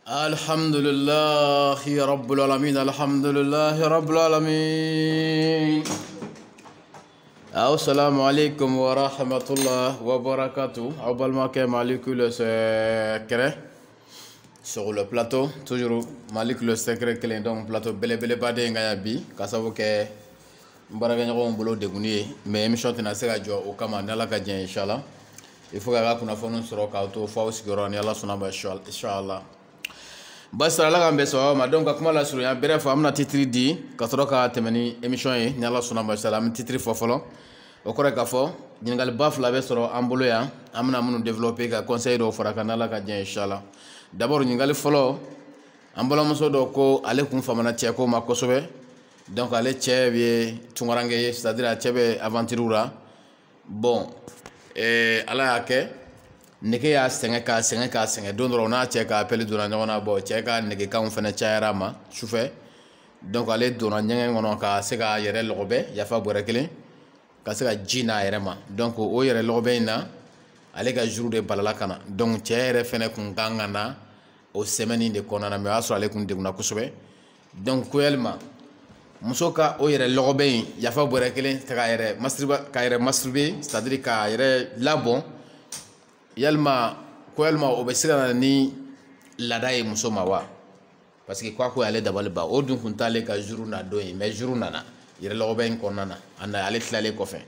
الحمد لله رب العالمين الحمد لله رب العالمين السلام عليكم ورحمة الله وبركاته أول ما كان مالك le secret sur le plateau toujours malik le secret que donc plateau bele bade ngaya bi kasabu ke mbaraga nyako mbolo de guni mais émission tena sera jo o kama nala ka dien inshallah il faut que kuna fonu soro ka to fa osigoro ni Allah sunaba inshallah basa la gambe so ma donc kuma la sur ya bref amna titre di ka soro ka temeni émission yi ni Allah sunaba inshallah titre fofolo o kore ka fo jingal baf la be soro ambolo ya amna munu développer ka conseil do fora kanala ka dien inshallah d'abord jingal folo ambolo muso do ko ale kun famana tie ko makosobe donc ale tchebe tungarange c'est-à-dire tchebe aventurura bon ala yake nege ya senga don na che ka appel dona nyona bo che ka nege ka on fena chaira ma soufe donc ale dona nyenge ngono ka se ka yere lobe ya fa bore kele ka se ka jina yere ma donc o yere lobe na ale ka jour de balala kana donc che yere fena kun gangana o semaine de konana me aso ale kun de na kusube donc koyelma musoka o yere lobe ya fa bore kele ka yere masturbe c'est-à-dire ka yere labon yalma koyalma o be sigana ni ladaye muso mawa parce que quoi ko ale dabal ba o dun kun tale ka jour na do mais jour nana yere lobe ko nana anda ale tlale ko fe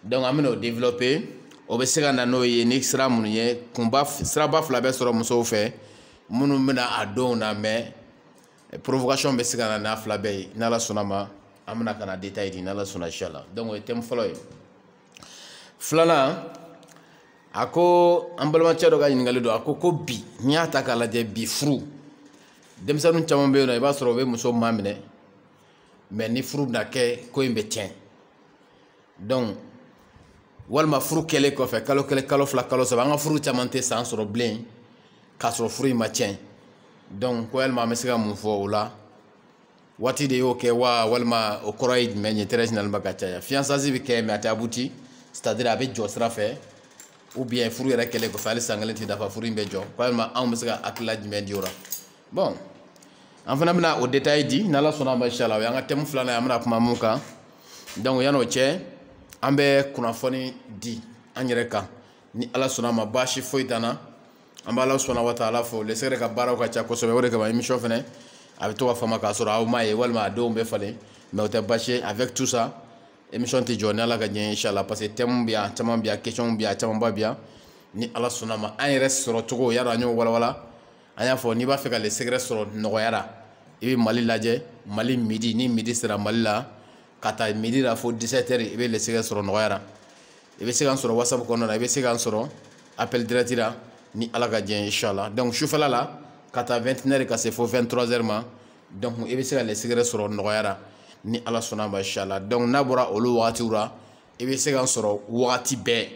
donc amino développer o be sigana no ye ni sra mun ye kumba sra ba fla be soro muso fe munu mina adona mais provocation be sigana na fla be na la sunama amna kana détail di na la sunna inshallah donc o tem folo flana ako ambalma chado ga ngali do ako ko bi nyata kala de bi fru dem sanu chama be no e ba soro be muso mamine mais ni fru na ke ko imbe tien donc walma fru kele ko fe kalo fla kalo so nga fru chamante sans soro blen ka soro fru ma tien donc ko elma mesiga mun fo wala wati de yo ke wa walma o koroid men international bakacha fiançazi bi ke me atabuti c'est-à-dire avec josra fait ou bien furu yɛrɛ kɛlɛ ko fali sangalenti dafa furu bɛ jɔ walima anw bɛ se ka akila jumɛn di o la bon an fana bɛna o détail di n'ala sɔnna ma inshallah o y'an ka thème filanan ye an bɛna kuma mun kan donc yan'o cɛ an bɛ kunnafoni di an yɛrɛ kan ni ala sɔnna ma baasi foyi t'an na an bɛ ala sɔnna wa taala fo le secret ka baaraw ka ca kosɛbɛ o de kama émission fɛnɛ a bɛ to ka fama k'a sɔrɔ aw m'a ye walima a denw bɛ falen mais o tɛ baasi ye avec tout ça émission ti jɔ ni ala ka diɲɛ inshallah parce que thème bi yan caman bi yan question bi yan caman ba bi yan ni ala sɔnna ma an yɛrɛ sɔrɔ cogo y'a dɔn an y'o walawala an y'a fɔ n'i b'a fɛ ka le secret sɔrɔ nɔgɔyara i bɛ mali lajɛ mali midi ni midi sera mali la ka taa midi la fo 17h i bɛ le secret sɔrɔ nɔgɔyara i bɛ se k'an sɔrɔ whatsapp kɔnɔna la i bɛ se k'an sɔrɔ appel direct la ni ala ka diɲɛ inshallah donc sufɛla la ka taa 21h ka se fo 23h ma donc i bɛ se ka le secret sɔrɔ nɔgɔyara ni ala sɔnna ma inshallah donc n'a bɔra olu wagatiw la i bɛ se k'an sɔrɔ wagati bɛɛ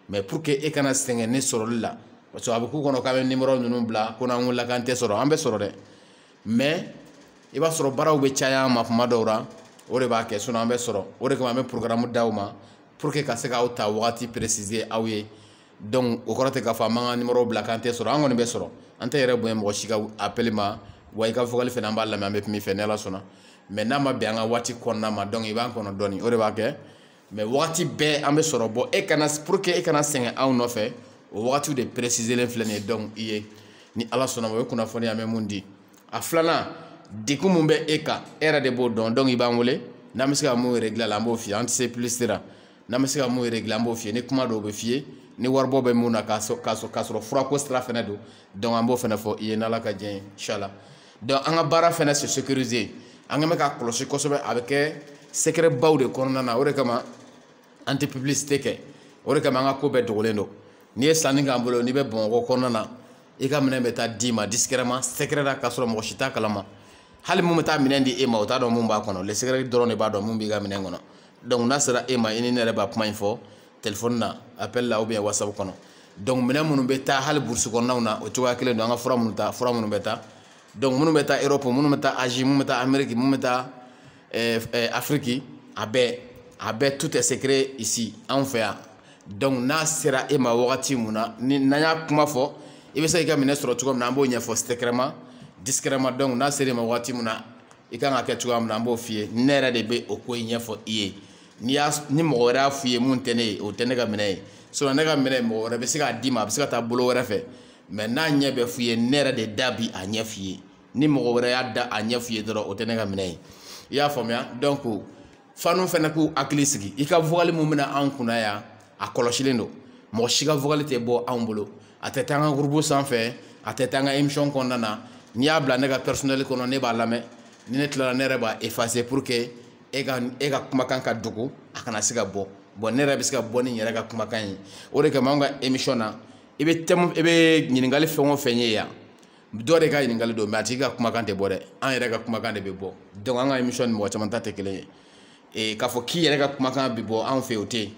mais pour que e kana sɛgɛn ne sɔrɔli la parce que a bɛ k'u kɔnɔ k'a bɛ numéro ninnu bila ko n'an wulila k'an tɛ sɔrɔ an bɛ sɔrɔ dɛ mais i b'a sɔrɔ baaraw bɛ caya an ma kuma dɔw la o de b'a kɛ sinon an bɛ sɔrɔ o de kama an bɛ programme d'aw ma pour que ka se k'aw ta wagati préciser aw ye donc o kɔrɔ tɛ k'a fɔ an b'an ka numéro bila k'an tɛ sɔrɔ an kɔni bɛ sɔrɔ an tɛ yɛrɛ bonya mɔgɔ si ka appel ma wa i ka vocal fɛnɛ an b'a lamɛn an bɛ min fɛ ni ala sɔnna mais n'a ma bɛn an ka waati kɔnɔna ma donc i b'an kɔnɔ dɔɔni o de b'a kɛ mais wagati bɛɛ an bɛ sɔrɔ bɔ e kana pour que e kana sɛgɛn anw nɔfɛ o wagatiw de préciser len filɛ nin ye donc i ye ni ala sɔnna ma o ye kunnafoni an bɛ mun di a filanan dekun mun bɛ e kan e yɛrɛ de b'o dɔn donc i b'an wele n'an bɛ se ka mun régler a la an b'o f'i ye an tɛ se plus sera n'an bɛ se ka mun régler an b'o f'i ye ni kuma dɔw bɛ f'i ye ni waribɔ bɛ mun na k'a sɔrɔ furako sira fɛnɛ don donc an b'o fɛnɛ fɔ i ye n'ala ka diɲɛ ye inshallah donc an ka baara fɛnɛ se sécuriser an ka mɛ ka kɔlɔsi kosɛbɛ a bɛ kɛ secret baw de kɔnɔna na o de kama an tɛ publicité kɛ o de kama an ka ko bɛɛ dogolen don n'i ye sanni k'an bolo n'i bɛ bamakɔ kɔnɔna na i ka minɛn bɛ taa d'i ma discrètement secret la k'a sɔrɔ mɔgɔ si t'a kalama hali mun bɛ taa minɛn di e ma o t'a dɔn mun b'a kɔnɔ le secret dɔrɔn de b'a dɔn mun b'i ka minɛn kɔnɔ donc n'a sera e ma i ni ne yɛrɛ b'a kuma in fɔ téléphone na appel la ou bien whatsapp kɔnɔ donc minɛn minnu bɛ taa hali burusi kɔnɔnaw na o cogoya kelen don an ka fura minnu bɛ taa donc minnu bɛ taa Europe minnu bɛ taa Asie minnu bɛ taa Amérique minnu bɛ taa Afrique a bɛɛ tout est secret ici anw fɛ yan donc n'a sera e ma wagati mun na ni n'an y'a kuma fɔ i bɛ se k'i ka minɛ sɔrɔ cogo min na an b'o ɲɛfɔ secrètement discrètement donc n'a ser'e ma waati min na i kan ka kɛ cogoya min na an b'o f'i ye ne yɛrɛ de bɛ o ko in ɲɛfɔ i ye ni mɔgɔ wɛrɛ y'a f'i ye mun tɛ ne ye o tɛ ne ka minɛ ye sinon ne ka minɛ mɔgɔ wɛrɛ bɛ se k'a d'i ma a bɛ se ka taa bolo wɛrɛ fɛ mais n'a ɲɛ bɛ f'i ye ne yɛrɛ de da bi a ɲɛ f'i ye ni mɔgɔ wɛrɛ y'a da a ɲɛ f'i ye dɔrɔn o tɛ ne ka minɛ ye i y'a faamuya donc fanu fɛnɛ k'u hakili sigi i ka vocal mun bɛna anw kunna yan a kɔlɔsilen don mɔgɔ si ka vocal tɛ bɔ anw bolo a tɛ taa an ka groupe sanfɛ a tɛ taa an ka émission kɔnɔna na n'i y'a bila ne ka personnel kɔnɔ ne b'a lamɛn ni ne tilala ne yɛrɛ b'a effacer pour que e ka kumakan ka dogo a kana se ka bɔ bon ne yɛrɛ bɛ se ka bɔ ni n yɛrɛ ka kumakan ye o de kama anw ka émission na i bɛ ɲininkali fɛn o fɛn ye yan dɔ de ka ɲininkali don mais a tigi ka kumakan tɛ bɔ dɛ an yɛrɛ ka kumakan de bɛ bɔ donc an ka émission ni mɔgɔ caman ta tɛ kelen ye k'a fɔ k'i yɛrɛ ka kumakan bɛ bɔ anw fɛ o tɛ yen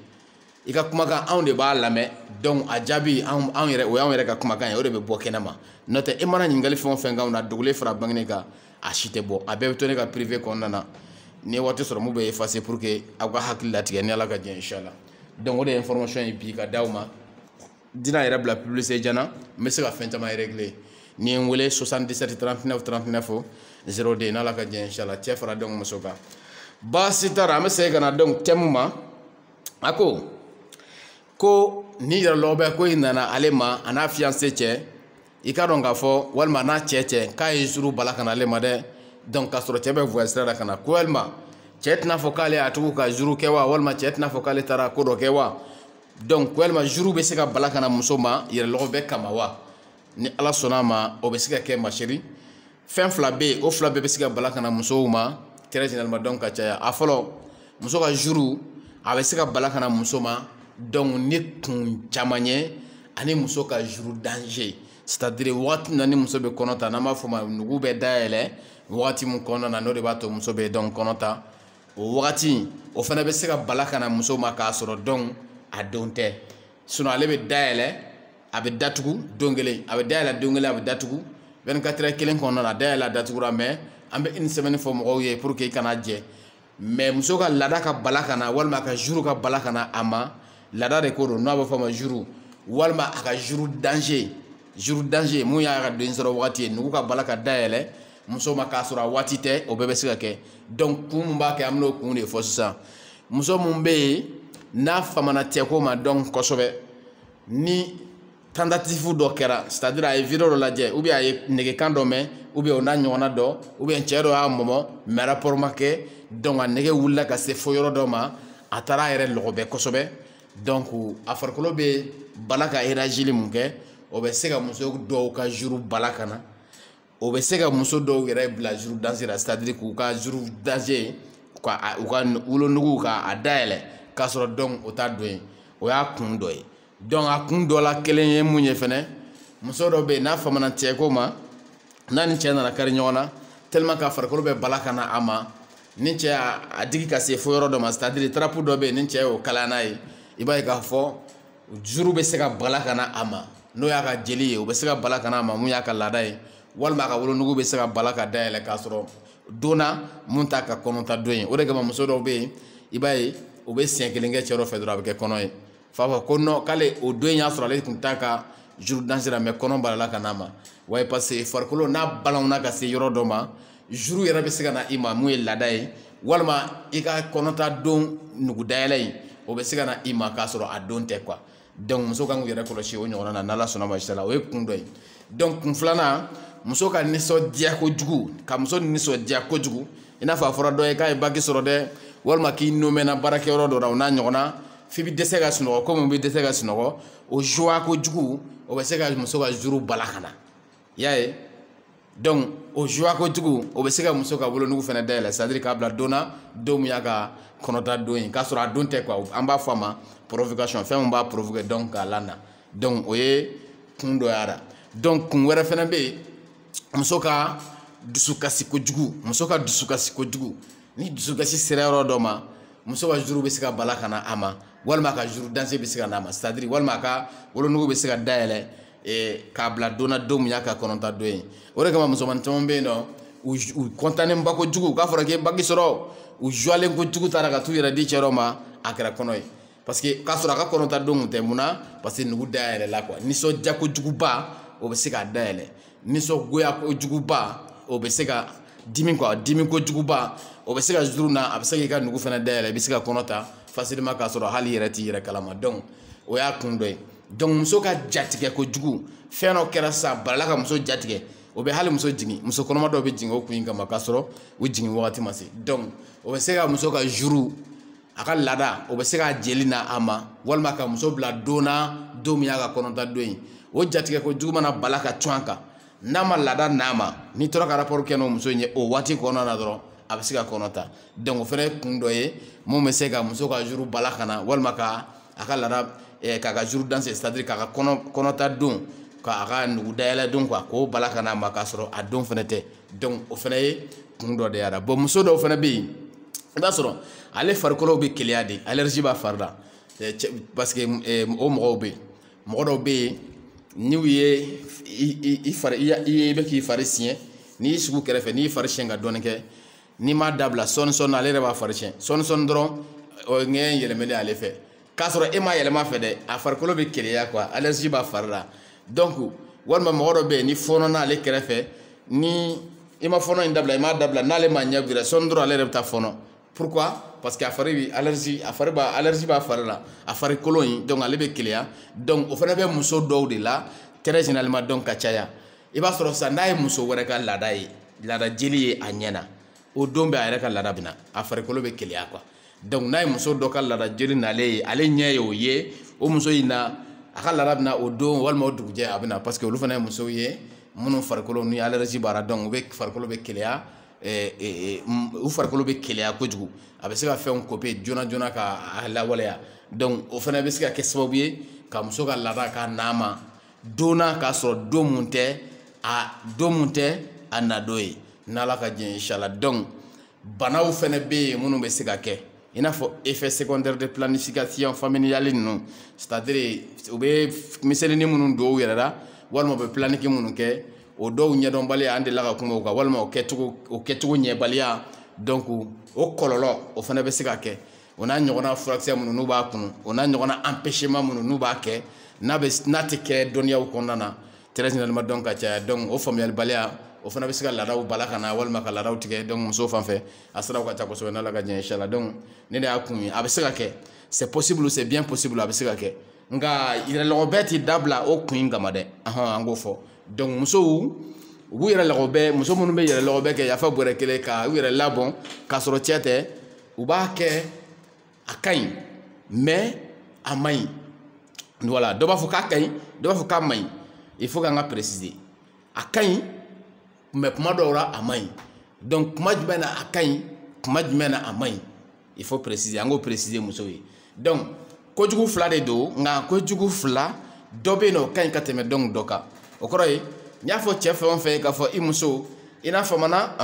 i ka kumakan anw de b'a lamɛn donc a jaabi anw yɛrɛ o y'anw yɛrɛ ka kumakan ye o de bɛ bɔ kɛnɛma n'o tɛ e mana ɲininkali fɛn o fɛn k'anw na dogolen fara bangenen kan a si tɛ bɔ a bɛɛ bɛ to ne ka privé kɔnɔna na ni waati sɔrɔ mun bɛ effacer pour que aw ka hakili latigɛ ni Ala ka jɛ inchallah donc o de ye information ye bi ka d'aw ma dina yɛrɛ bila publicité jana n bɛ se ka fɛn caman régler ni n wele 77 39 39 02 n'Ala ka jɛ inchallah cɛ fara donc muso kan baasi t'a la an bɛ segin ka na donc thème ma a ko ni yɛrɛlɔbɛ ko in nana ale ma a n'a fiancé cɛ i ka dɔn k'a fɔ walima n'a cɛ k'a ye jour bala ka na ale ma dɛ donc k'a sɔrɔ cɛ bɛ voyage sira la ka na ko walima cɛ tɛna fɔ k'ale a tugu ka jour kɛ wa walima cɛ tɛna fɔ k'ale taara ko dɔ kɛ wa donc walima jour bɛ se ka bala ka na muso ma yɛrɛlɔbɛ kama wa ni Ala sɔnna ma o bɛ se ka kɛ ma chérie fɛn fila bɛ yen o fila bɛɛ bɛ se ka bala ka na musow ma très généralement donc ka caya a fɔlɔ muso ka jour a bɛ se ka bala ka na muso ma donc ni kun caman ye ani muso ka jour danger c'est-à-dire waati min na ni muso bɛ kɔnɔ ta n'an b'a fɔ ma nugu bɛ dayɛlɛ waati min kɔnɔna na n'o de b'a to muso bɛ donc kɔnɔ ta o wagati o fana bɛ se ka bala ka na muso ma k'a sɔrɔ donc a don tɛ sinon ale bɛ dayɛlɛ a bɛ datugu don kelen a bɛ dayɛlɛ don kelen a bɛ datugu 24 heures kelen kɔnɔna na a dayɛlɛ a datugura mais an bɛ une semaine fɔ mɔgɔw ye pour que i kana jɛ mais muso ka laada ka bala ka na walima a ka jour ka bala ka na a ma laada de ko don n'a bɛ fɔ a ma jour walima a ka jour danger mun y'a ka den sɔrɔ wagati ye nugu ka bala ka dayɛlɛ muso ma k'a sɔrɔ a waati tɛ o bɛɛ bɛ se ka kɛ donc kun mun b'a kɛ an bɛn'o kun de fɔ sisan muso mun bɛ yen n'a famana cɛko ma donc kosɛbɛ ni tentative dɔ kɛra c'est-à-dire a ye vidéo dɔ lajɛ ou bien a ye nɛgɛkan dɔ mɛn ou bien o n'a ɲɔgɔnna dɔ ou bien cɛ dɔ y'a mɔmɔ mais rapport ma kɛ donc a nɛgɛ wulila ka se fo yɔrɔ dɔ ma a taara a yɛrɛ lɔgɔbɛ kosɛbɛ donc a farikolo bɛ bala ka réagir mun kɛ o bɛ se ka muso dɔw ka jour bala ka na o bɛ se ka muso dɔw yɛrɛ bila jour danger la c'est-à-dire k'u ka jour danger u ka wolonugu k'a dayɛlɛ k'a sɔrɔ donc o t'a don ye o y'a kun dɔ ye donc a kun dɔ la kelen ye mun ye fɛnɛ muso dɔ bɛ yen n'a famana cɛko ma n'a ni cɛ nana kari ɲɔgɔn na tellement que a farikolo bɛ bala ka na a ma ni cɛ a digi ka se fo yɔrɔ dɔ ma c'est-à-dire trapu dɔ bɛ yen ni cɛ y'o kalaya n'a ye i b'a ye k'a fɔ jour bɛ se ka bala ka na a ma n'o y'a ka jeli ye o bɛ se ka bala ka na a ma mun y'a ka laada ye walima a ka wolonugu bɛ se ka bala ka dayɛlɛ k'a sɔrɔ donna mun t'a ka kɔnɔta don ye o de kama muso dɔw bɛ yen i b'a ye o bɛ siɲɛ kelen kɛ cɛ dɔ fɛ dɔrɔn a bɛ kɛ kɔnɔ ye fa fɔ ko non k'ale o don y'a sɔrɔ ale tun t'a ka jour danger la mais kɔnɔ balala ka n'a ma wa parce que farikolo n'a balawuna ka se yɔrɔ dɔ ma jour yɛrɛ bɛ se ka na i ma mun ye laada ye walima i ka kɔnɔta don nugu dayɛlɛ in o bɛ se ka na i ma k'a sɔrɔ a don tɛ quoi donc muso kan k'u yɛrɛ kɔlɔsi o ɲɔgɔnna na n'Ala sɔnna ma inchallah o ye kun dɔ ye donc kun filanan muso ka nisɔndiya kojugu ka muso nisɔndiya kojugu i n'a fɔ a fɔra dɔ ye k'a ye baki sɔrɔ dɛ walima k'i nomɛna baarakɛyɔrɔ dɔ la o n'a ɲɔgɔnna f'i bɛ dɛsɛ ka sunɔgɔ komi bɛ dɛsɛ ka sunɔgɔ o joie kojugu o bɛ se ka muso ka jour bala ka na i y'a ye donc o joie kojugu o bɛ se ka muso ka wolonugu fana dayɛlɛ c'est à dire k'a bila don na don min y'a ka kɔnɔta don ye k'a sɔrɔ a don tɛ quoi an b'a fɔ a ma provocation fɛn min b'a provoquer donc k'a lana donc o ye kun dɔ y'a la donc kun wɛrɛ fana bɛ yen muso ka dusukasi kojugu muso ka dusukasi kojugu ni dusukasi sera yɔrɔ dɔ ma muso ka jour bɛ se ka bala ka na a ma walima a ka jour danger bɛ se ka na a ma c'est à dire walima a ka wolonugu bɛ se ka dayɛlɛ k'a bila don na don min y'a ka kɔnɔta don ye o de kama musomanin caman bɛ yen nɔ u kɔntannen ba kojugu k'a fɔra k'i ye baki sɔrɔ u joilen kojugu taara ka t'u yɛrɛ di cɛ dɔ ma a kɛra kɔnɔ ye parce que k'a sɔrɔ a ka kɔnɔta don tun tɛ mun na parce que nugu dayɛlɛ la quoi nisɔndiya kojuguba o bɛ se ka dayɛlɛ nisɔngoya kojuguba o bɛ se ka dimi kojuguba o bɛ se ka zuru na a bɛ se k'i ka nugu fana dayɛlɛ i bɛ se ka kɔnɔ ta facilement k'a sɔrɔ hali i yɛrɛ t'i yɛrɛ kalama donc o y'a kun dɔ ye donc muso ka jatigɛ kojugu fɛn dɔ kɛra sisan balala ka muso jatigɛ o bɛ hali muso jigin muso kɔnɔma dɔw bɛ jigin o kun in kama k'a sɔrɔ u jigin wagati ma se donc o bɛ se ka muso ka juru a ka laada o bɛ se ka jeli na a ma walima ka muso bila don na don min y'a ka kɔnɔta don ye o jatigɛ kojugu mana bala ka cun a kan n'a ma laada n'a ma n'i tora ka rapport kɛ n'o muso in ye o waati kɔnɔna na dɔrɔn a bɛ se ka kɔnɔta donc o fana ye kun dɔ ye mun bɛ se ka muso ka juru bala ka na walima ka a ka laada k'a ka juru danse c'est à dire k'a ka kɔnɔta don k'a ka nugu dayɛlɛ don quoi k'o bala ka n'a ma k'a sɔrɔ a don fana tɛ donc o fana ye kun dɔ de y'a la bon muso dɔw fana bɛ yen i b'a sɔrɔ ale farikolo bɛ keleya de allergie b'a fari la parce que o mɔgɔw bɛ yen mɔgɔ dɔw bɛ yen n'u ye i bɛ k'i fari siɲɛ n'i y'i sigi kɛrɛfɛ n'i y'i fari siɲɛ ka dɔɔni kɛ n'i m'a dabila sɔɔni ale yɛrɛ b'a fari siɲɛ sɔɔni dɔrɔn o ye ŋɛɲɛ yɛlɛmɛlen ale fɛ k'a sɔrɔ e m'a yɛlɛma fɛ dɛ a farikolo bɛ keleya quoi allergie b'a fari la donc walima mɔgɔ dɔ bɛ yen ni fɔɔnɔ n'ale kɛrɛfɛ ni i ma fɔɔnɔ in dabila i m'a dabila n'ale ma ɲɛ bira sɔɔni dɔrɔn ale yɛrɛ bɛ taa fɔɔnɔ pourquoi parce que a fari bɛ allergie b'a fari la a farikolo in donc ale bɛ keleya donc o fana bɛ muso dɔw de la très généralement donc ka caya i b'a sɔrɔ sisan n'a ye muso wɛrɛ ka laada ye laada jeli ye a ɲɛ na o don bɛ a yɛrɛ ka laada bɛ na a farikolo bɛ keleya quoi donc n'a ye muso dɔ ka laada jeli nalen ye ale ɲɛ ye o ye o muso in na a ka laada bɛ na o don walima o dugujɛ a bɛ na parce que olu fana ye musow ye minnu farikolo ni allergie b'a la donc u bɛ farikolo bɛ keleya u farikolo bɛ keleya kojugu a bɛ se ka fɛnw couper joona joona k'a lawaleya donc o fana bɛ se ka kɛ sababu ye ka muso ka laada k'a n'a ma donna k'a sɔrɔ don mun tɛ a na don ye n'Ala ka diɲɛ inchallah donc banaw fana bɛ yen minnu bɛ se ka kɛ i n'a fɔ effet secondaire de planification familiale ninnu c'est à dire u bɛ misɛnnin minnu don u yɛrɛ la walima u bɛ planifier minnu kɛ o dɔw ɲɛdɔnbaliya an delila ka kuma o kan walima o kɛcogo ɲɛbaliya donc o kɔlɔlɔ o fana bɛ se ka kɛ o n'a ɲɔgɔnna furakisɛ minnu n'u b'a kunu o n'a ɲɔgɔnna empêchement minnu n'u b'a kɛ n'a tɛ kɛ dɔnniyaw kɔnɔna na très généralement donc ka caya donc o faamuyalibaliya o fana bɛ se ka laadaw bala ka na walima ka laadaw tigɛ donc musow fan fɛ a siraw ka ca kosɛbɛ n'Ala ka diɲɛ inchallah donc ne de y'a kun ye a bɛ se ka kɛ c'est possible c'est bien possible a bɛ se ka kɛ nka yɛrɛlɔgɔbɛ tɛ dabila o kun in kama dɛ an k'o fɔ donc musow u b'u yɛrɛlɔgɔbɛ muso minnu bɛ yɛrɛlɔgɔbɛ kɛ yafa bɔrɛ kelen ka u yɛrɛ labɔn k'a sɔrɔ cɛ tɛ u b'a kɛ a ka ɲi mais a man ɲi voilà dɔ b'a fɔ k'a ka ɲi dɔ b'a fɔ k'a man ɲi il faut k'an ka préciser a ka ɲi mais kuma dɔw la a man ɲi donc kuma jumɛn na a ka ɲi kuma jumɛn na a man ɲi il faut préciser an k'o préciser musow ye donc kojugu fila de don nka kojugu fila dɔ bɛ yen nɔ o ka ɲi ka tɛmɛ donc dɔ kan o kɔrɔ ye n y'a fɔ cɛ fɛn o fɛn k'a fɔ i muso i n'a faamana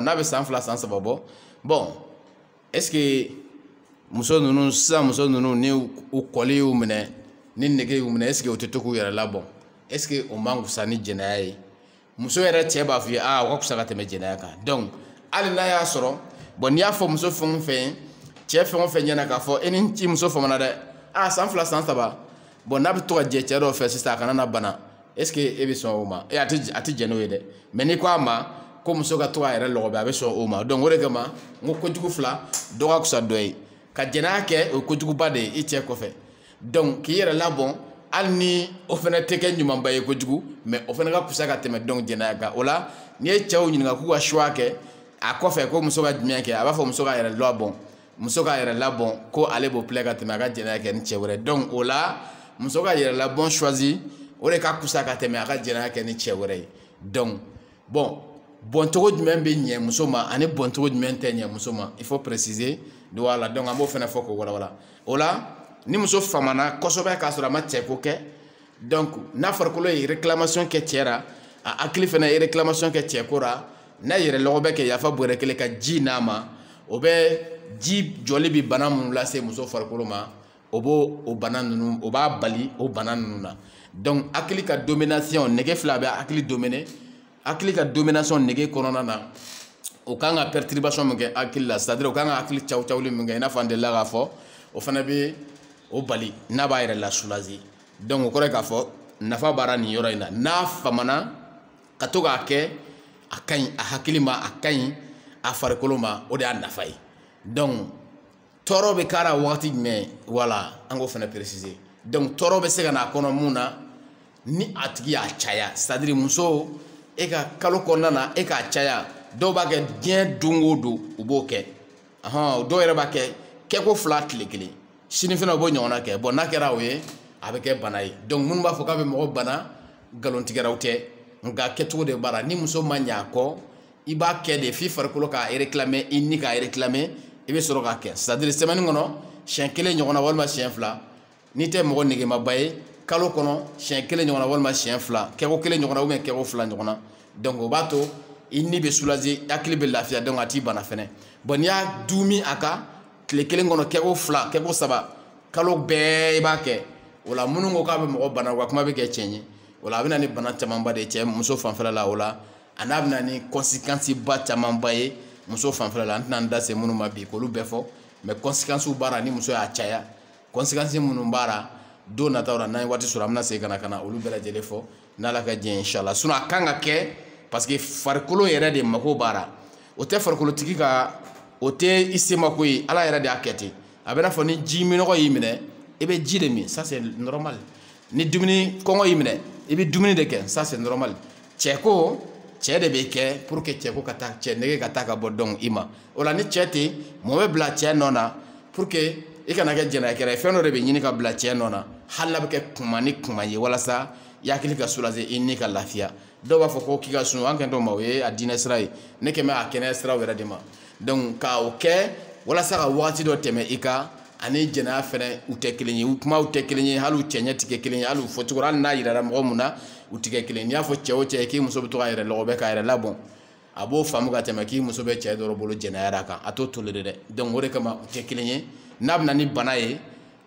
n'a bɛ san 2 san 3 bɔ bon est ce que muso ninnu sisan muso ninnu ni u kɔli y'u minɛ ni nege y'u minɛ est ce que u tɛ to k'u yɛrɛ labɔn est ce que o man fisa ni jɛnɛya ye muso yɛrɛ cɛ b'a fɔ i ye o ka fisa ka tɛmɛ jɛnɛya kan donc hali n'a y'a sɔrɔ bon n'i y'a fɔ muso fɛn o fɛn cɛ fɛn o fɛn ɲɛna k'a fɔ e ni ci muso faamana dɛ san 2 san 3 bon n'a bɛ to ka jɛ cɛ dɔw fɛ sisan a kana na bana est ce que e bɛ sɔn o ma a tɛ jɛn n'o ye dɛ mais n'i ko a ma ko muso ka to a yɛrɛ lɔgɔbɛ a bɛ sɔn o ma donc o de kama n ko kojugu fila dɔ ka fisa dɔ ye ka jɛnɛya kɛ o ye kojuguba de ye i cɛ kɔfɛ donc k'i yɛrɛ labɔn hali ni o fana tɛ kɛ ɲumanba ye kojugu mais o fana ka fisa ka tɛmɛ donc jɛnɛya kan o la n'i ye cɛw ɲininka k'u ka choix kɛ a kɔfɛ ko muso ka jumɛn kɛ a b'a fɔ muso k'a yɛrɛ labɔn ko ale b'o filɛ ka tɛmɛ a ka jɛnɛya kɛ ni cɛ wɛrɛ donc o la muso ka yɛrɛ labɔn choisi o de ka fisa ka tɛmɛ a ka jɛnɛya kɛ ni cɛ wɛrɛ ye donc bon bɔncogo jumɛn bɛ ɲɛ muso ma ani bɔncogo jumɛn tɛ ɲɛ muso ma il faut préciser voilà donc an b'o fana fɔ k'o walawala o la ni muso faamana kosɛbɛ k'a sɔrɔ a ma cɛko kɛ donc n'a farikolo ye réclamation kɛ cɛ la a hakili fana ye réclamation kɛ cɛko la n'a yɛrɛ bɛ kɛ yafa bɔrɛ kelen ka ji n'a ma o bɛ ji jɔli bi bana minnu lase muso farikolo ma o b'o o bana ninnu o b'a bali o bana ninnu na donc hakili ka domination nege fila bɛ hakili dominer hakili ka domination nege kɔnɔna na o kan ka perturbation min kɛ hakili la c'est à dire o kan ka hakili cawucawuli min kɛ i n'a fɔ an delila k'a fɔ o fana bɛ o bali n'a b'a yɛrɛ la soulager donc o kɔrɔ ye k'a fɔ nafa bara ni yɔrɔ in na n'a famana ka to k'a kɛ a ka ɲi a hakili ma a ka ɲi a farikolo ma o de y'a nafa ye donc tɔɔrɔ bɛ k'a la wagati jumɛn wala an k'o fana préciser donc tɔɔrɔ bɛ se ka na a kɔnɔ mun na ni a tigi y'a caya c'est à dire muso e ka kalo kɔnɔna na e k'a caya dɔw b'a kɛ diɲɛ don o don u b'o kɛ dɔw yɛrɛ b'a kɛ kɛko 2 tile 1 sini fana u b'o ɲɔgɔnna kɛ bon n'a kɛra o ye a bɛ kɛ bana ye donc minnu b'a fɔ k'a bɛ mɔgɔ bana nkalontigɛlaw tɛ nka kɛcogo de b'a la ni muso ma ɲɛ a kɔ i b'a kɛ de f'i farikolo k'a réclamer i ni k'a réclamer i bɛ sɔrɔ k'a kɛ c'est à dire semaine kɔnɔ siɲɛ 1 ɲɔgɔnna walima siɲɛ 2 n'i tɛ mɔgɔ negemaba ye kalo kɔnɔ siɲɛ 1 ɲɔgɔnna walima siɲɛ 2 kɛko 1 ɲɔgɔnna ou bien kɛko 2 ɲɔgɔnna donc o b'a to i ni bɛ soulager hakili bɛ lafiya donc a t'i bana fɛnɛ bon n'i y'a dumi a kan tile 1 kɔnɔ kɛko 2 kɛko 3 kalo bɛɛ i b'a kɛ o la minnu ko k'a bɛ mɔgɔ bana u ka kuma bɛ kɛ tiɲɛ ye o la a bɛ na ni bana camanba de ye cɛ muso fanfɛla la o la a n'a bɛ na ni conséquence ba camanba ye muso fanfɛla la an tɛna an da se minnu ma bi k'olu bɛɛ fɔ mais conséquence b'a la ni muso y'a caya conséquence minnu b'a la don nataw la n'an ye waati sɔrɔ an bɛna segin ka na olu bɛɛ lajɛlen fɔ n'Ala ka diɲɛ inchallah sinon a kan ka kɛ parce que farikolo yɛrɛ de mako b'a la o tɛ farikolotigi ka o tɛ i semako ye Ala yɛrɛ de y'a kɛ ten a bɛ n'a fɔ ni ji minɔgɔ y'i minɛ i bɛ ji de min ça c'est normal ni dumuni kɔngɔ y'i minɛ i bɛ dumuni de kɛ ça c'est normal cɛ ko cɛ de bɛ kɛ pour que cɛ ko ka taa cɛ nege ka taa ka bɔ donc i ma o la ni cɛ tɛ mɔgɔ bɛ bila cɛ nɔ na pour que i kana kɛ jɛnɛyakɛla ye fɛn dɔ de bɛ ɲini ka bila cɛ nɔ na hali n'a bɛ kɛ kuma ni kuma ye walasa i hakili ka soulager i ni ka lafiya dɔw b'a fɔ ko k'i ka sun an kɛn t'o ma o ye a diinɛ sira ye ne kɛn bɛ a kɛnɛya siraw yɛrɛ de ma donc ka o kɛ walasa ka wagati dɔ tɛmɛ i kan ani jɛnɛya fɛnɛ u tɛ kelen ye u kumaw tɛ kelen ye hali u cɛɲɛ tɛ kɛ kelen ye hali u fɔcogo hali n'a yirara mɔgɔ mun na u tɛ kɛ kelen n'i y'a fɔ cɛ o cɛ k'i muso bɛ to k'a yɛrɛ lɔgɔbɛ k'a yɛrɛ labɔn a b'o faamu ka tɛmɛ k'i muso bɛ cɛ dɔrɔn bolo jɛnɛya kan a t'o toléré dɛ donc o de kama u tɛ kelen ye n'a bɛ na ni bana ye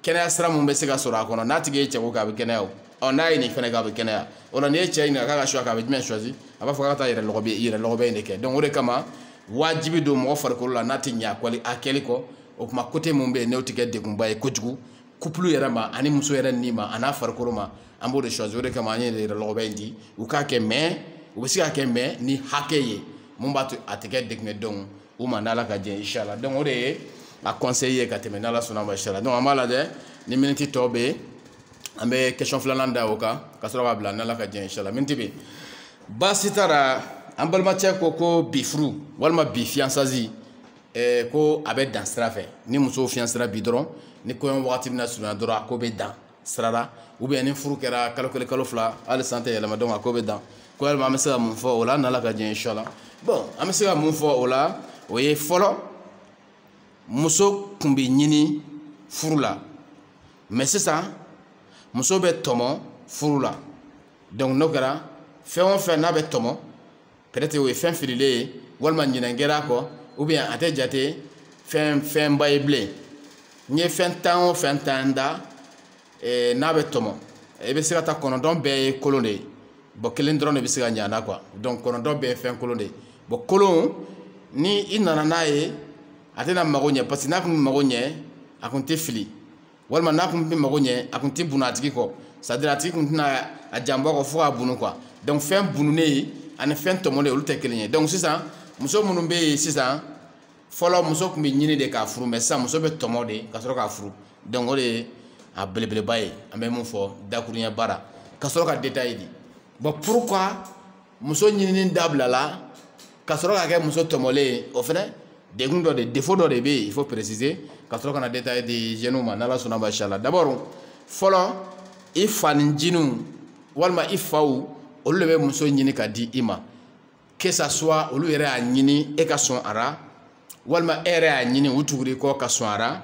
kɛnɛya sira mun bɛ se ka sɔrɔ a kɔnɔ n'a tigi ye cɛ ko k'a bɛ kɛnɛya o n'a ye nin fɛnɛ k'a bɛ kɛnɛya o la n'i ye cɛ ɲininka k'a ka choix k'a bɛ jumɛn choisi a b'a fɔ k'a ka taa yɛrɛ lɔgɔbɛ in de kɛ donc o de kama wajibi don mɔgɔ farikolo la n'a tɛ ɲɛ a kɛli kɔ o kuma côté mun bɛ yen n'o tɛ kɛ degunba ye kojugu couple yɛrɛ ma ani muso yɛrɛ ni ma a n'a farikolo ma an b'o de choisir o de kama an ye yɛrɛ lɔgɔbɛ in di u k'a kɛ mais u bɛ se ka kɛ mais ni hakɛ ye mun b'a to a tɛ kɛ degun ye donc u ma n'Ala ka diɲɛ inchallah donc o de ye a conseil ye ka tɛmɛ n'Ala sɔnna ma inchallah donc an b'a lajɛ ni minute tɔ bɛ yen an bɛ question filanan da o kan ka sɔrɔ k'a bila n'Ala ka diɲɛ inchallah minute bɛ yen baasi t'a la an balimacɛ ko bi furu walima bi fiançailles ko a bɛ dan sira fɛ ni muso fiancera bi dɔrɔn ni kɔɲɔ wagati bɛna surunya dɔrɔn a ko bɛ dan sira la ou bien ni furu kɛra kalo 1 kalo 2 hali san tɛ yɛlɛma donc a ko bɛ dan ko yalima an bɛ se ka mun fɔ o la n'Ala ka diɲɛ inchallah bon an bɛ se ka mun fɔ o la o ye fɔlɔ muso tun bɛ ɲini furu la mais sisan muso bɛ tɔmɔ furu la donc n'o kɛra fɛn o fɛn n'a bɛ tɔmɔ peut-être o ye fɛn fililen ye walima ɲinɛ kɛra kɔ ou bien a tɛ jate fɛnba ye bilen n ye fɛn tan o fɛn tan da n'a bɛ tɔmɔ i bɛ se ka taa kɔnɔntɔn bɛɛ ye kolon de ye bon kelen dɔrɔn de bɛ se ka ɲa na quoi donc kɔnɔntɔn bɛɛ ye fɛn kolon de ye bon kolon ni i nana n'a ye a tɛna mago ɲɛ parce que n'a kun bɛ mago ɲɛ a kun tɛ fili walima n'a kun bɛ mago ɲɛ a kun tɛ bunu a tigi kɔ c'est à dire a tigi kun tɛna a janbɔ kɔ fo k'a bunu quoi donc fɛn bununen ani fɛn tɔmɔlen olu tɛ kelen ye donc sisan muso minnu bɛ yen sisan fɔlɔ muso tun bɛ ɲini de k'a furu mais sisan muso bɛ tɔmɔ de ka sɔrɔ k'a furu donc o de ye a belebeleba ye an bɛ mun fɔ dakuruɲɛ baara ka sɔrɔ ka détail di bon pourquoi muso ɲinini dabilala ka sɔrɔ ka kɛ muso tɔmɔlen ye o fɛnɛ degun dɔ de défaut dɔ de bɛ yen il faut préciser ka sɔrɔ ka na détail di jeunes ma n'Ala sɔnna ma inchallah d'abord fɔlɔ i fanijiniw walima i faw olu de bɛ muso ɲini ka di i ma que ça soit olu yɛrɛ y'a ɲini e ka sɔn a la walima e yɛrɛ y'a ɲini u tugura i kɔ ka sɔn a la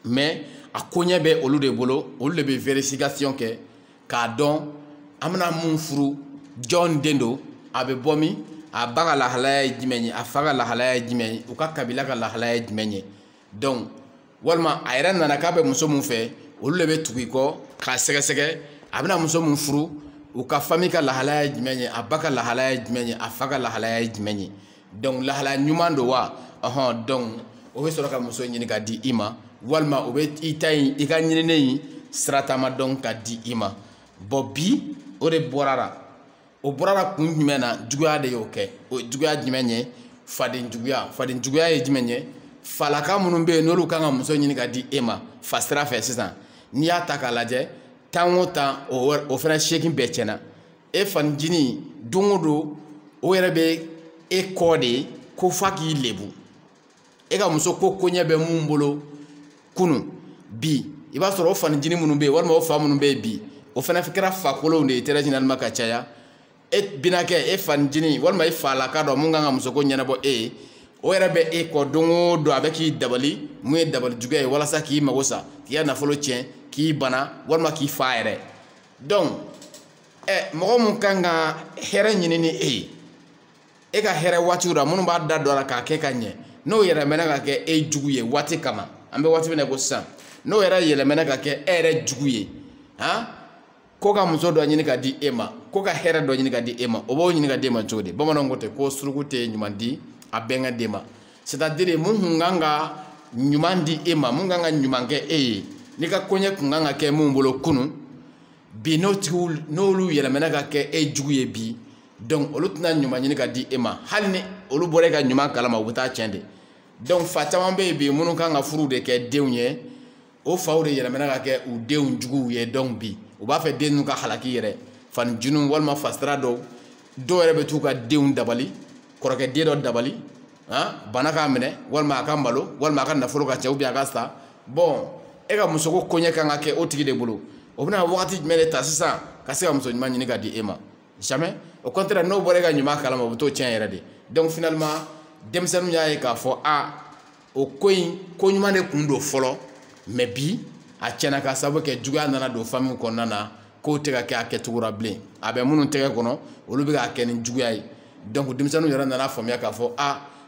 mais a koɲɛ bɛ olu de bolo olu de bɛ vérification kɛ k'a dɔn an bɛna mun furu jɔn den don a bɛ bɔ min a ba ka lahalaya ye jumɛn ye a fa ka lahalaya ye jumɛn ye u ka kabila ka lahalaya ye jumɛn ye donc walima a yɛrɛ nana k'a bɛ muso mun fɛ olu de bɛ tugu i kɔ k'a sɛgɛsɛgɛ a bɛna muso mun furu u ka famille ka lahalaya ye jumɛn ye a ba ka lahalaya ye jumɛn ye a fa ka lahalaya ye jumɛn ye donc lahalaya ɲuman don wa donc o bɛ sɔrɔ ka muso ɲini ka di i ma walima o bɛ i ta in i ka ɲininen in sira taama dɔn ka di i ma bon bi o de bɔrara o bɔrara kun jumɛn na juguya de y'o kɛ o juguya jumɛn ye faden juguya ye jumɛn ye falaka minnu bɛ yen n'olu kan ka muso ɲini ka di e ma fa sira fɛ sisan n'i y'a ta k'a lajɛ tan o tan o fana seegin bɛɛ tiɲɛna e fanijini don o don o yɛrɛ bɛ e kɔ de ye ko f'a k'i lebu e ka muso ko koɲɛ bɛ mun bolo kunun bi i b'a sɔrɔ o fanijini minnu bɛ yen walima o fa minnu bɛ yen bi o fana kɛra fakolonw de ye tɛrɛjinalima ka caya e binakɛ e fanijini walima e falaka dɔ mun kan ka musoko ɲɛnabɔ e ye o yɛrɛ bɛ e kɔ don o don a bɛ k'i dabali mun ye dabali juguya ye walasa k'i mago sa k'i ka nafolo tiɲɛ k'i bana walima k'i fa yɛrɛ donc mɔgɔ mun kan ka hɛrɛ ɲini ni e ye e ka hɛrɛ waatiw la minnu b'a da don a la k'a kɛ ka ɲɛ n'o yɛlɛmɛna ka kɛ e jugu ye waati kama an bɛ waati min na ko sisan n'o yɛrɛ yɛlɛmɛna ka kɛ e yɛrɛ jugu ye ko ka muso dɔ ɲini ka di e ma ko ka hɛrɛ dɔ ɲini ka di e ma o b'o ɲini ka di e ma cogo di bamananw ko ten ko suruku tɛ ɲuman di a bɛnkɛ den ma c'est à dire mun kun kan ka ɲuman di e ma mun kan ka ɲuman kɛ e ye n'i ka koɲɛ kun kan ka kɛ mun bolo kunun bi n'olu yɛlɛmɛna ka kɛ e jugu ye bi donc olu tɛna ɲuman ɲini ka di e ma hali ni olu bɔra e ka ɲuman kalama u bɛ taa tiɲɛ de donc fa caman bɛ yen bi minnu kan ka furu de kɛ denw ye o faw de yɛlɛmɛna ka kɛ u denw juguw ye donc bi u b'a fɛ den n'u ka halaki yɛrɛ fanijiniw walima fasira dɔw yɛrɛ bɛ t'u ka denw dabali kɔrɔkɛ den dɔ dabali bana k'a minɛ walima a ka malo walima a ka nafolo ka cɛ ou bien a ka sa bon e ka musoko koɲɛ kan ka kɛ o tigi de bolo o bɛna wagati jumɛn de ta sisan ka se ka muso ɲuman ɲini ka di e ma jamais au contraire n'o bɔra e ka ɲuman kalama o bɛ t'o tiɲɛ yɛrɛ de donc finalement denmisɛnninw y'a ye k'a fɔ o ko in ko ɲuman de kun don fɔlɔ mais bi a tiɲɛna ka sababu kɛ juguya nana don famille kɔnɔna na k'o tɛ ka kɛ a kɛcogo la bilen a bɛ minnu tɛgɛ kɔnɔ olu bɛ k'a kɛ ni juguya ye donc denmisɛnninw yɛrɛ nana faamuya k'a fɔ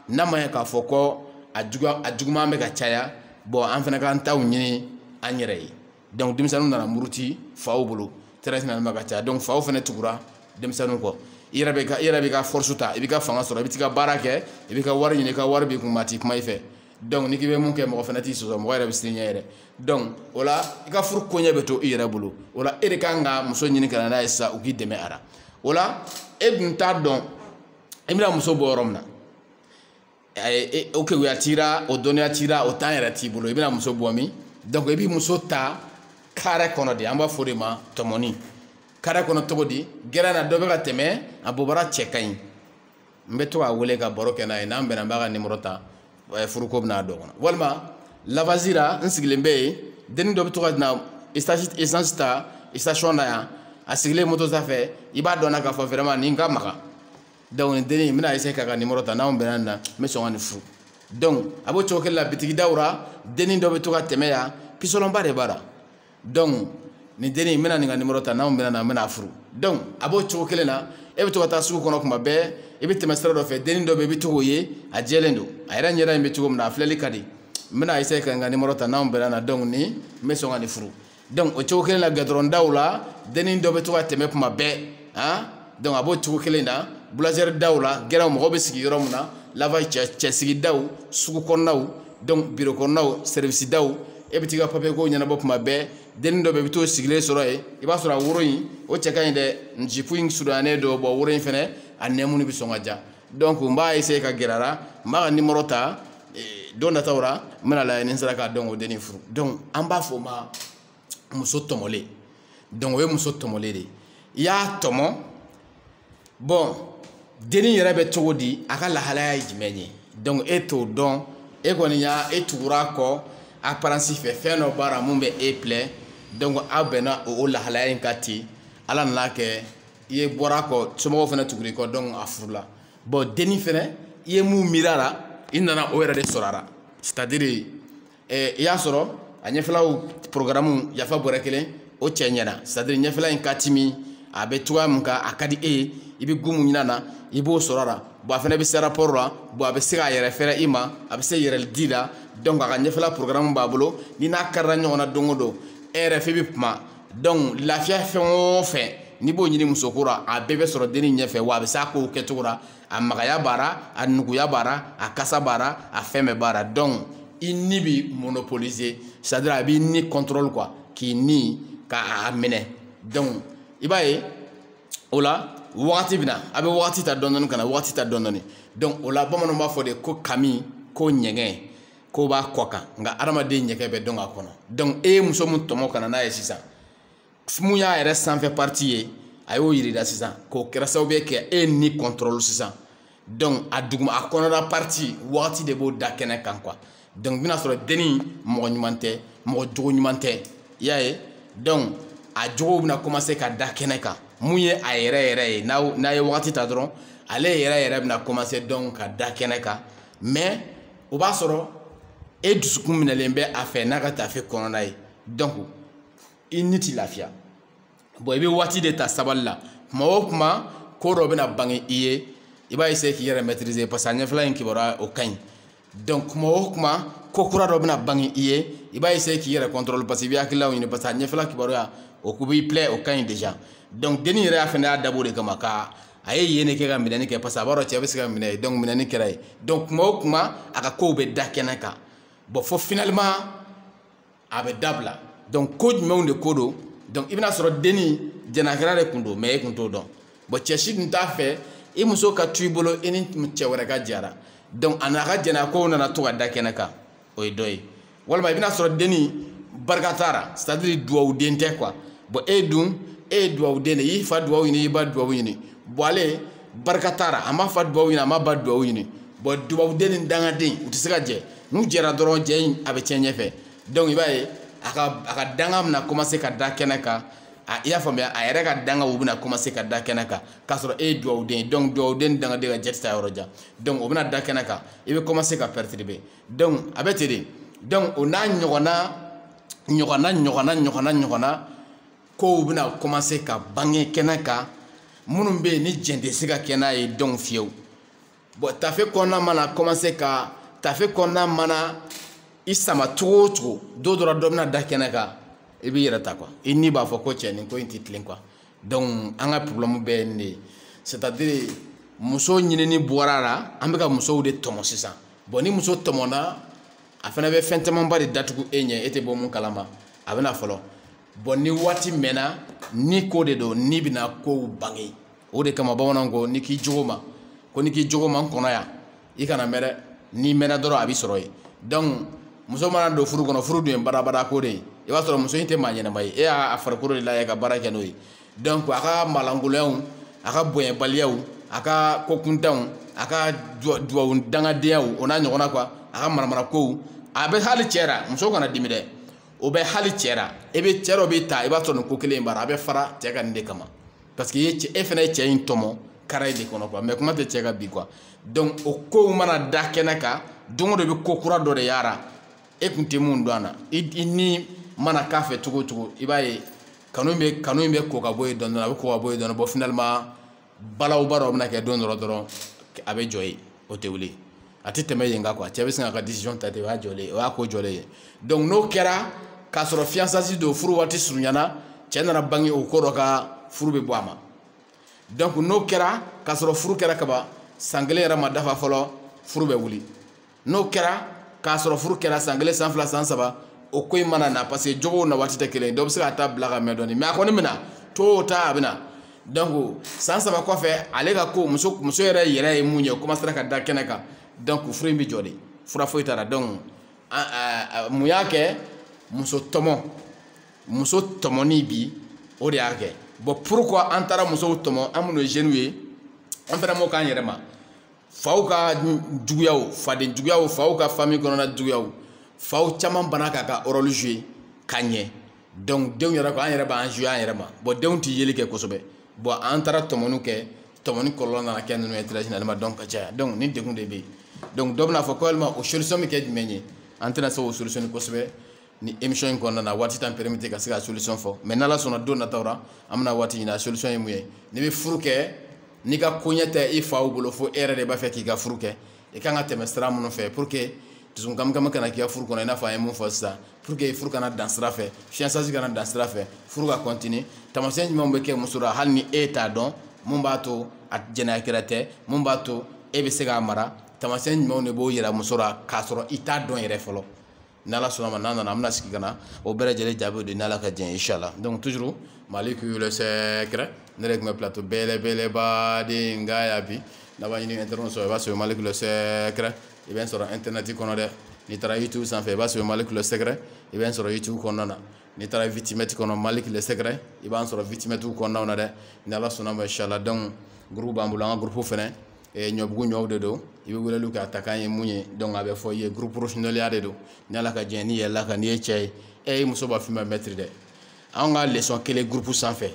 n'a ma ye k'a fɔ ko a juguman bɛ ka caya bon an fana k'an taw ɲini an yɛrɛ ye donc denmisɛnninw nana muruti faw bolo tɛrɛjinalima ka caya donc faw fana tugura denmisɛnninw kɔ i yɛrɛ b'i ka force ta i b'i ka fanga sɔrɔ i bɛ t'i ka baara kɛ i b'i ka wari ɲini i ka wari b'i kun ma t'i kuma i fɛ donc ni k'i bɛ mun kɛ mɔgɔ fana t'i sɔsɔ mɔgɔ yɛrɛ bɛ siran i ɲɛ yɛrɛ donc o la i ka furu koɲɛ bɛ to i yɛrɛ bolo o la e de kan ka muso ɲini ka na n'a ye sisan u k'i dɛmɛ a la o la e dun t'a dɔn e bɛna muso bɔ yɔrɔ min na o keguya tira o dɔnniya tira o temps yɛrɛ t'i bolo i bɛna muso bɔ min donc i b'i muso ta kare kɔnɔ de an b'a fɔ o de ma tɔmɔni kare kɔnɔ cogo di gɛrɛ na dɔ bɛ ka tɛmɛ a bɔbara cɛ ka ɲi n bɛ to k'a wele ka baro kɛ n'a ye n'an bɛnna n b'a ka numéro ta furuko bɛna a dɔ kɔnɔ walima Lavazi la n sigilen bɛ yen denni dɔ bɛ to ka na essence ta station na yan a sigilen moto sanfɛ i b'a dɔn na k'a fɔ vraiment nin ka maga donc nin denni n bɛna essayer k'a ka numéro ta n'anw bɛnna nin na n bɛ sɔn ka nin furu donc a b'o cogo kelen la bitigi daw la denni dɔ bɛ to ka tɛmɛ yan pisolonba de b'a la donc nin denni n bɛna nin ka numéro ta n'anw bɛnna na n bɛna furu donc a b'o cogo kelen na e bɛ to ka taa sugu kɔnɔ kuma bɛɛ i bɛ tɛmɛ sira dɔ fɛ denni dɔ bɛ yen i bɛ to k'o ye a jɛlen don a yɛrɛ ɲɛda in bɛ cogo min na a filɛli ka di n bɛna essayer ka n ka numéro ta n'anw bɛnna na donc ni n bɛ sɔn ka nin furu donc o cogo kelen na gɛdɔrɔn daw la denni dɔ bɛ to ka tɛmɛ kuma bɛɛ donc a b'o cogo kelen na boulangerie daw la gɛrɛw mɔgɔw bɛ sigi yɔrɔ min na lavage cɛsigi daw sugu kɔnɔnaw donc bureau kɔnɔnaw service daw e bɛ t'i ka papier ko ɲɛnabɔ kuma bɛɛ denni dɔ bɛ i bɛ t'o sigilen sɔrɔ yen i b'a sɔrɔ a woro in o cɛ ka ɲi dɛ jipu in surunyalen don bon woro in fɛnɛ a nɛmuni bɛ sɔn ka ja donc n b'a essayer ka gɛrɛ a la n b'a ka numéro ta don nataw la n bɛna lajɛ ni n sera k'a dɔn o denni furu donc an b'a fɔ o ma muso tɔmɔlen donc o ye muso tɔmɔlen de i y'a tɔmɔ bon denni yɛrɛ bɛ cogo di a ka lahalaya ye jumɛn ye donc e t'o dɔn e kɔni e tugura a kɔ apparence fɛ fɛn dɔ b'a la mun bɛ e filɛ donc aw bɛnna o lahalaya in ka ten ala nana kɛ i ye bɔra a kɔ somɔgɔw fana tugura i kɔ donc a furula bon denni fana i ye mun miiri a la i nana o yɛrɛ de sɔrɔ a la c'est à dire i y'a sɔrɔ a ɲɛfɛlaw programme yafa bɔrɛ kelen o cɛ ɲɛna c'est à dire ɲɛfɛla in ka timi a bɛ cogoya min kan a ka di e ye i bɛ gun mun ɲini a na i b'o sɔrɔ a la bon a fana bɛ se rapport la bon a bɛ se k'a yɛrɛ fɛrɛ i ma a bɛ se yɛrɛ di la donc a ka ɲɛfɛla programme b'a bolo ni n'a karila ɲɔgɔn na don o don e yɛrɛ f'i bɛ kuma donc lafiya fɛn o fɛn n'i b'o ɲini musoko la a bɛɛ bɛ sɔrɔ denni ɲɛfɛ wa a bɛ se a kow kɛcogo la a magaya b'a la a nuguya b'a la a kasa b'a la a fɛn bɛɛ b'a la donc i ni bɛ monopoliser c'est à dire a b'i ni contrôle quoi k'i ni k'a minɛ donc i b'a ye o la wagati bina a bɛ wagati ta dɔɔni kana wagati ta dɔɔni donc o la bamananw b'a fɔ de ko kami ko ɲɛgɛn ko b'a kɔ kan nka adamaden ɲɛgɛn bɛ dɔn a kɔnɔ donc e ye muso min tɔmɔ kana n'a ye sisan mun y'a yɛrɛ sanfɛ parti ye a y'o yirida sisan k'o kɛra sababu ye kɛ e ni contrôle sisan donc a duguma a kɔnɔna parti wagati de b'o da kɛnɛ kan quoi donc bina sɔrɔ denni mɔgɔ ɲuman tɛ mɔgɔ jogo ɲuman tɛ i y'a ye donc a jogow bina commencer ka da kɛnɛ kan mun ye a yɛrɛ ye n'a ye wagati ta dɔrɔn ale yɛrɛ bina commencer donc ka da kɛnɛ kan mais o b'a sɔrɔ e dusukun minɛlen bɛ a fɛ n'a ka tafe kɔnɔna ye donc i ni t'i lafiya bon i bɛ waati de ta sabali la kuma o kuma ko dɔ bɛna bange i ye i b'a essayer k'i yɛrɛ maîtriser parce que a ɲɛfɛla in kibaruya o ka ɲi donc kuma o kuma ko kura dɔ bɛna bange i ye i b'a essayer k'i yɛrɛ contrôle parce que i bɛ hakililaw ɲini parce que a ɲɛfɛla kibaruya o b'i plaît o ka ɲi déjà donc denni yɛrɛ fana y'a dabɔ de kama ka a ye yen de kɛ ka minɛni kɛ parce que a b'a dɔn cɛ bɛ se ka minɛ donc minɛni kɛra ye donc kuma o kuma a ka kow bɛ da kɛnɛ kan bon fo finalement a bɛ dabila donc ko jumɛnw de ko don donc i bɛna sɔrɔ denni jɛnakɛra de kun don mais e kun t'o dɔn bon cɛ si tun t'a fɛ i muso ka to i bolo i ni cɛ wɛrɛ ka jara donc a n'a ka jɛnakow nana to ka da kɛnɛ kan o ye dɔ ye walima i bɛna sɔrɔ denni barika t'a c'est à dire duwawuden tɛ quoi bon e dun e ye duwawuden de i fa duwawu ɲini i ba duwawu ɲini bon ale barika t'a a ma fa duwawu ɲini a ma ba duwawu ɲini bon duwawuden ni dangaden u tɛ se ka jɛ n'u jɛra dɔrɔn jɛ in a bɛ tiɲɛ ɲɛfɛ donc i b'a ye a ka danga bɛna commencer ka da kɛnɛ kan i y'a faamuya a yɛrɛ ka dangaw bɛna commencer ka da kɛnɛ kan k'a sɔrɔ e ye duwawuden ye donc duwawuden ni dangaden ka jɛ tɛ taa yɔrɔ jan donc o bɛna da kɛnɛ kan i bɛ commencer ka perturber donc a bɛ ten de donc o n'a ɲɔgɔnna kow bɛna commencer ka bange kɛnɛ kan minnu bɛ yen ni jɛn tɛ se ka kɛ n'a ye donc fiyewu bon tafe kɔnɔna mana commencer ka tafe kɔnɔna mana i sama cogo o cogo don dɔ la dɔ bɛna da kɛnɛ kan i b'i yɛrɛ ta quoi i ni b'a fɔ ko cɛ nin ko in tɛ tilen quoi donc an ka problème bɛɛ ye nin de ye c'est à dire muso ɲinini bɔra la an bɛ ka musow de tɔmɔ sisan bon ni muso tɔmɔna a fana bɛ fɛn camanba de datugu e ɲɛ e tɛ bɔ mun kalama a bɛna fɔlɔ bon ni waati mɛnna ni ko de don ni bɛna kow bange o de kama bamananw ko ni k'i jogo ma ko ni k'i jogo ma n kɔnɔ yan i kana mɛn dɛ n'i mɛnna dɔrɔn a bɛ sɔrɔ yen donc muso mana don furu kɔnɔ furu dun ye badabada ko de ye i b'a sɔrɔ muso in tɛ maa ɲɛnama ye e y'a farikolo de lajɛ ka baara kɛ n'o ye donc a ka malangoloyaw a ka bonyabaliyaw a ka kokuntanw a ka duwawu dangadenyaw o n'a ɲɔgɔnna quoi a ka maramarakow a bɛ hali cɛ la muso kana dimi dɛ o bɛ hali cɛ la e bɛ cɛ dɔ bɛ ta i b'a sɔrɔ nin ko kelen in bara a bɛ fara cɛ ka nin de kama parce que e fana ye cɛ in tɔmɔ kara de kɔnɔ quoi mais kuma tɛ cɛ ka bi quoi donc o kow mana da kɛnɛ kan don o don i bɛ ko kura dɔ de yara e kun tɛ mun dɔn a la i ni mana k'a fɛ cogo o cogo i b'a ye kanu in bɛ ko ka bɔ yen dɔɔni a bɛ ko ka bɔ yen dɔɔni bon finalement balawba dɔ bɛna kɛ don dɔ dɔrɔn a bɛ jɔ yen o tɛ wuli a tɛ tɛmɛ yen kan quoi cɛ bɛ sin k'a ka décision ta ten o y'a jɔlen o y'a ko jɔlen ye donc n'o kɛra k'a sɔrɔ fiançailles don furu waati surunyana cɛ nana bange o ko dɔ ka furu bɛ bɔ a ma donc n'o kɛra k'a sɔrɔ furu kɛra kaban san kelen yɛrɛ ma dafa fɔlɔ furu bɛ wuli n'o kɛra k'a sɔrɔ furu kɛra san kelen san fila san saba o ko in mana na parce que jogow na waati tɛ kelen dɔ bɛ se ka taa bila ka mɛn dɔɔni mais a kɔni bɛna to o ta a bɛna donc san saba kɔfɛ ale ka ko muso yɛrɛ ye mun ye o commencera ka da kɛnɛ kan donc furu in bɛ jɔ de fura foyi t'a la donc mun y'a kɛ muso tɔmɔni bi o de y'a kɛ bon pourquoi an taara musow tɔmɔ an minnu ye jeunes ye an fana m'o k'an yɛrɛ ma faw ka juguyaw faden juguyaw faw ka famille kɔnɔna juguyaw faw caman bana k'a ka rôle jouer ka ɲɛ donc denw yɛrɛ ko an yɛrɛ b'an jouer an yɛrɛ ma bon denw tɛ yeli kɛ kosɛbɛ bon an taara tɔmɔniw kɛ tɔmɔni kɔlɔlɔ nana kɛ ninnu ye très généralement donc ka caya donc ni degun de bɛ yen donc dɔ bɛna fɔ ko walima o solution bɛ kɛ jumɛn ye an tɛna se o solution kosɛbɛ ni émission in kɔnɔna na waati t'an permettre ka se ka solution fɔ mais n'ala sɔnna don nataw la an bɛna waati ɲini a solution ye mun ye n'i bɛ furu kɛ n'i ka koɲɛ tɛ i faw bolo fo e yɛrɛ de b'a fɛ k'i ka furu kɛ i kan ka tɛmɛ sira minnu fɛ pour que dusukun kana k'i ka furu kɔnɔ i n'a fɔ an ye mun fɔ sisan pour que furu kana dan sira fɛ fiançailles kana dan sira fɛ furu ka continuer taamasiyɛn jumɛnw bɛ kɛ muso la hali ni e t'a dɔn mun b'a to a jɛnɛya kɛra tɛ mun b'a to e bɛ se k'a mara taamasiyɛn jumɛnw de b'o yira muso la k'a sɔrɔ i t'a dɔn yɛrɛ fɔlɔ n'ala sɔnna ma n'an nana an bɛna sigi ka na o bɛɛ lajɛlen jaabi de n'ala ka diɲɛ inshallah. Donc toujours Malick le secret ne yɛrɛ tun bɛ plateau belebelebaden nka y'a bi n'a b'a ɲini internet sɔrɔ i b'a sɔrɔ Malick le secret i bɛ n sɔrɔ internet kɔnɔ dɛ n'i taara YouTube sanfɛ i b'a sɔrɔ Malick le secret i bɛ n sɔrɔ YouTube kɔnɔna na n'i taara Vitimètre kɔnɔ Malick le secret i b'an sɔrɔ Vitimètre kɔnɔnaw na dɛ n'ala sɔnna ma inshallah. Donc groupe b'an bolo an ka groupe fɛnɛ ɲɔbugu ɲɔw de don i bɛ weleli kɛ a ta k'an ye mun ye donc a bɛ fɔ i ye groupe professionnel de don n'ala ka diɲɛ n'i yɛlɛla kan n'i ye cɛ ye i muso b'a f'i ma maître dɛ an ka leçon kelen groupe sanfɛ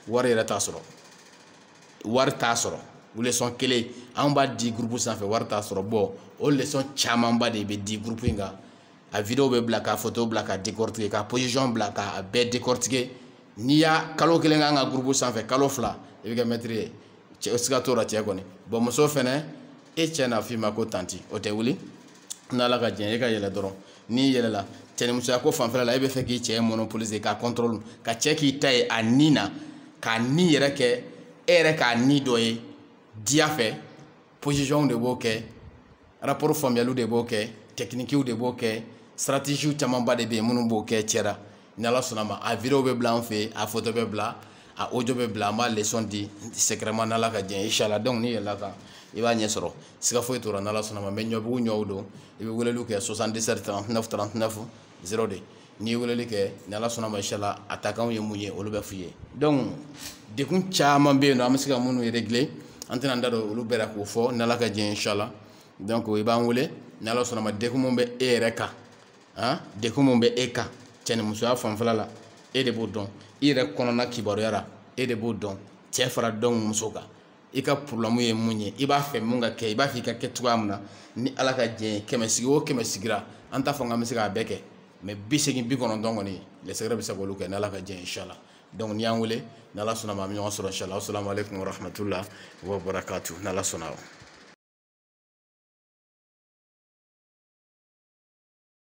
wari yɛrɛ t'a sɔrɔ wari t'a sɔrɔ o leçon kelen an b'a di groupe sanfɛ wari t'a sɔrɔ bon o leçon camanba de bɛ di groupe in kan a vidéo bɛ bila ka photo bila ka décortiquer ka position bila ka bɛɛ décortiquer n'i y'a kalo kelen k'an ka groupe sanfɛ kalo fila i bɛ kɛ maître ye cɛ siga t'o la cɛ kɔni bon muso fɛnɛ e cɛ n'a f'i ma ko tanti o tɛ wuli n'ala ka diɲɛ e ka yɛlɛ dɔrɔn n'i yɛlɛla cɛnimusoya ko fanfɛla la e bɛ fɛ k'i cɛ monopoliser ka contrôle ka cɛ k'i ta ye a ni na k'a ni yɛrɛ kɛ e yɛrɛ k'a ni dɔ ye diya fɛ position de b'o kɛ rapport faamuyaliw de b'o kɛ technique de b'o kɛ stratégie camanba de bɛ yen minnu b'o kɛ cɛ la n'ala sɔnna ma a vidéo bɛ bila an fɛ yen a photo bɛ bila a audio bɛ bila an b'a leçon di secrètement n'ala ka diɲɛ inshallah. Donc n'i yɛlɛla kan i b'a ɲɛ sɔrɔ siga foyi t'o la n'ala sɔnna ma mais ɲɔbugu ɲɔw don i bɛ weleliw kɛ 77 39 39 0 de n'i ye weleli kɛ n'ala sɔnna ma inshallah a ta kanw ye mun ye olu bɛ f'i ye. Donc dekun caman bɛ yen nɔ an bɛ se ka minnu régler an tɛna an da don olu bɛɛ la k'o fɔ n'ala ka diɲɛ inshallah. Donc i b'an wele n'ala sɔnna ma dekun mun bɛ e yɛrɛ kan dekun mun bɛ e kan cɛnimusoya fanfɛla la e de b'o dɔn i yɛrɛ kɔnɔna kibaruyara e de b'o dɔn cɛ fara dɔn muso kan i ka problème ye mun ye i b'a fɛ mun ka kɛ i b'a fɛ i ka kɛ cogoya min na ni ala ka diɲɛ kɛmɛ sigi o kɛmɛ sigira an t'a fɔ k'an bɛ se k'a bɛɛ kɛ mais 80 90 kɔni le secret bɛ se k'olu kɛ n'ala ka diɲɛ inshallah. Donc n'i y'an wele n'ala sɔnna ma an bɛ ɲɔgɔn sɔrɔ inshallah. Assalamu alaikum wa rahmatullahi wa barakatuh n'ala sɔnna.